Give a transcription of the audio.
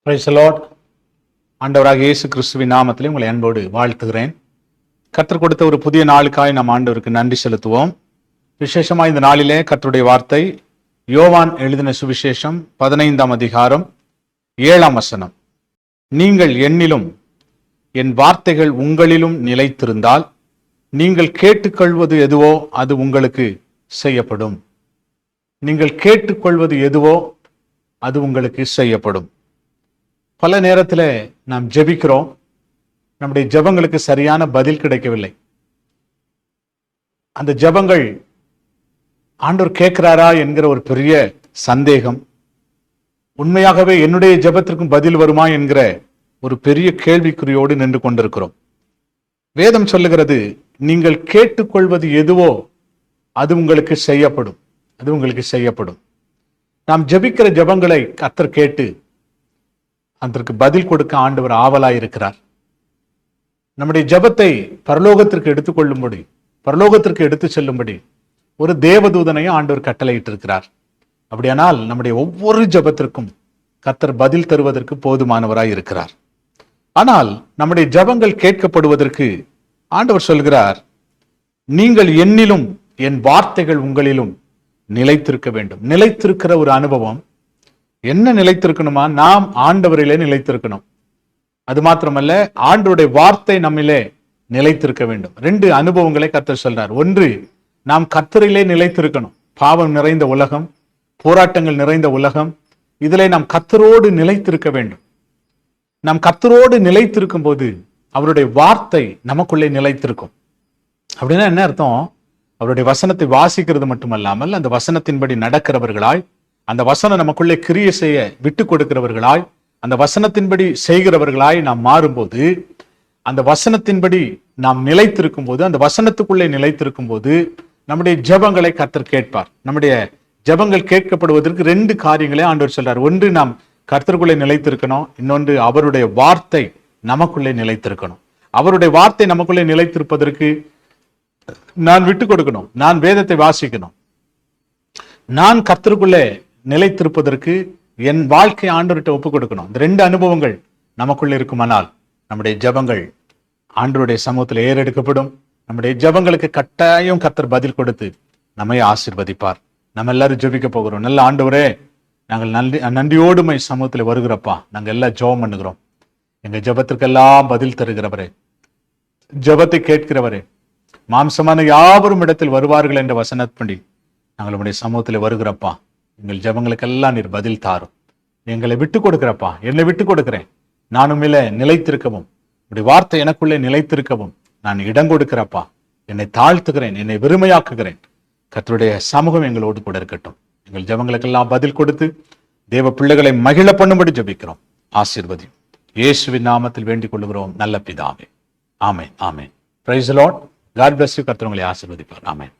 Price the Lord. ஆண்டவராக இயேசு கிறிஸ்துவின் நாமத்திலே உங்களை அன்போடு வாழ்த்துகிறேன். கர்த்தர் கொடுத்த ஒரு புதிய நாளுக்காய் நாம் ஆண்டவருக்கு நன்றி செலுத்துவோம். விசேஷமா இந்த நாளிலே கர்த்தருடைய வார்த்தை யோவான் எழுதின சுவிசேஷம் 15ஆம் அதிகாரம் 7ஆம் வசனம். நீங்கள் என்னிலும் என் வார்த்தைகள் உங்களிலும் நிலைத்திருந்தால் நீங்கள் கேட்டுக்கொள்வது எதுவோ அது உங்களுக்கு செய்யப்படும். நீங்கள் கேட்டுக்கொள்வது எதுவோ அது உங்களுக்கு செய்யப்படும். பல நேரத்தில் நாம் ஜெபிக்கிறோம், நம்முடைய ஜெபங்களுக்கு சரியான பதில் கிடைக்கவில்லை. அந்த ஜெபங்கள் ஆண்டவர் கேட்கிறாரா என்கிற ஒரு பெரிய சந்தேகம், உண்மையாகவே என்னுடைய ஜெபத்திற்கும் பதில் வருமா என்கிற ஒரு பெரிய கேள்விக்குறியோடு நின்று கொண்டிருக்கிறோம். வேதம் சொல்லுகிறது, நீங்கள் கேட்டுக்கொள்வது எதுவோ அது உங்களுக்கு செய்யப்படும். அது உங்களுக்கு செய்யப்படும். நாம் ஜெபிக்கிற ஜெபங்களை கர்த்தர் கேட்டு அதற்கு பதில் கொடுக்க ஆண்டவர் ஆவலாய் இருக்கிறார். நம்முடைய ஜெபத்தை பரலோகத்திற்கு எடுத்துக்கொள்ளும்படி, பரலோகத்திற்கு எடுத்து செல்லும்படி ஒரு தேவதூதனையும் ஆண்டவர் கட்டளையிட்டு இருக்கிறார். அப்படியானால் நம்முடைய ஒவ்வொரு ஜெபத்திற்கும் கர்த்தர் பதில் தருவதற்கு போதுமானவராய் இருக்கிறார். ஆனால் நம்முடைய ஜெபங்கள் கேட்கப்படுவதற்கு ஆண்டவர் சொல்கிறார், நீங்கள் என்னிலும் என் வார்த்தைகள் உங்களிலும் நிலைத்திருக்க வேண்டும். நிலைத்திருக்கிற ஒரு அனுபவம் என்ன? நிலைத்திருக்கணுமா? நாம் ஆண்டவரிலே நிலைத்திருக்கணும். அது மாத்திரமல்ல, ஆண்டவருடைய வார்த்தை நம்மிலே நிலைத்திருக்க வேண்டும். ரெண்டு அனுபவங்களை கர்த்தர் சொல்றார். ஒன்று, நாம் கர்த்தரிலே நிலைத்திருக்கணும். பாவம் நிறைந்த உலகம், போராட்டங்கள் நிறைந்த உலகம், இதிலே நாம் கர்த்தரோடு நிலைத்திருக்க வேண்டும். நாம் கர்த்தரோடு நிலைத்திருக்கும் போது அவருடைய வார்த்தை நமக்குள்ளே நிலைத்திருக்கும். அப்படின்னா என்ன அர்த்தம்? அவருடைய வசனத்தை வாசிக்கிறது மட்டுமல்லாமல் அந்த வசனத்தின்படி நடக்கிறவர்களாய், அந்த வசனம் நமக்குள்ளே கிரியை செய்ய விட்டு கொடுக்கிறவர்களாய், அந்த வசனத்தின்படி செய்கிறவர்களாய் நாம் மாறும்போது, அந்த வசனத்தின்படி நாம் நிலைத்திருக்கும் போது, அந்த வசனத்துக்குள்ளே நிலைத்திருக்கும் போது நம்முடைய ஜெபங்களை கர்த்தர் கேட்பார். நம்முடைய ஜெபங்கள் கேட்கப்படுவதற்கு ரெண்டு காரியங்களே ஆண்டவர் சொல்றார். ஒன்று, நாம் கர்த்தருக்குள்ளே நிலைத்திருக்கணும். இன்னொன்று, அவருடைய வார்த்தை நமக்குள்ளே நிலைத்திருக்கணும். அவருடைய வார்த்தை நமக்குள்ளே நிலைத்திருப்பதற்கு நான் விட்டு கொடுக்கணும். நான் வேதத்தை வாசிக்கணும். நான் கர்த்தருக்குள்ளே நிலைத்திருப்பதற்கு என் வாழ்க்கை ஆண்டவர்கிட்ட ஒப்பு கொடுக்கணும். இந்த ரெண்டு அனுபவங்கள் நமக்குள்ள இருக்குமானால் நம்முடைய ஜெபங்கள் ஆண்டவருடைய சமூகத்தில் ஏறெடுக்கப்படும். நம்முடைய ஜெபங்களுக்கு கட்டாயம் கர்த்தர் பதில் கொடுத்து நம்மை ஆசீர்வதிப்பார். நம்ம எல்லாரும் ஜெபிக்க போகிறோம். நல்ல ஆண்டவரே, நாங்கள் நன்றியோடுமை சமூகத்தில் வருகிறப்பா. நாங்கள் எல்லாம் ஜெபம் பண்ணுகிறோம். எங்க ஜெபத்திற்கெல்லாம் பதில் தருகிறவரே, ஜெபத்தை கேட்கிறவரே, மாம்சமான யாவரும் இடத்தில் வருவார்கள் என்ற வசனப்படி நாங்கள் உடைய சமூகத்தில் வருகிறப்பா. எங்கள் ஜெபங்களுக்கெல்லாம் நீர் பதில் தாரும். எங்களை விட்டு கொடுக்கிறப்பா. என்னை விட்டு கொடுக்கிறேன். நானும் நிலைத்திருக்கவும், உடைய வார்த்தை எனக்குள்ளே நிலைத்திருக்கவும் நான் இடம் கொடுக்கிறப்பா. என்னை தாழ்த்துகிறேன், என்னை வெறுமையாக்குகிறேன். கர்த்தருடைய சமூகம் எங்களோடு கூட இருக்கட்டும். எங்கள் ஜெபங்களுக்கெல்லாம் பதில் கொடுத்து தேவ பிள்ளைகளை மகிழ பண்ணும்படி ஜெபிக்கிறோம். ஆசீர்வதி இயேசுவின் நாமத்தில் வேண்டிக் கொள்கிறோம் நல்ல பிதாவே. ஆமென், ஆமென். Praise the lord. God bless you. கர்த்தர் உங்களை ஆசீர்வதிப்பார். ஆமென்.